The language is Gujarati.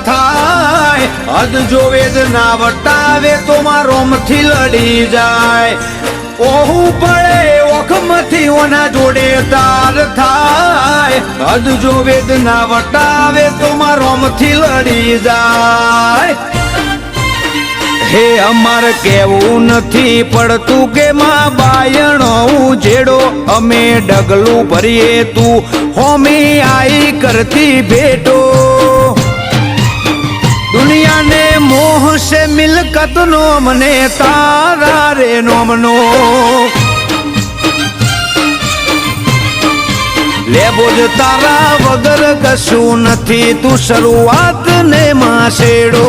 થાય હદ જોવે જ ના વટાવે તો મારોમથી લડી જાય ઓહું પડે ઓખમથી ઓના જોડે તાર થાય હદ જોવે જ ના વટાવે તો મારોમથી લડી જાય હે અમાર કેવું નથી પડતું કે માં બાયણો ઉજેડો અમે ડગલું ભરીએ તું હોમી આઈ કરતી ભેટો દુનિયાને મોહ છે મિલકત નો મને તારા રે નોમનો લેબો જ તારા વગર કશું નથી તું શરૂઆત ને માં શેડો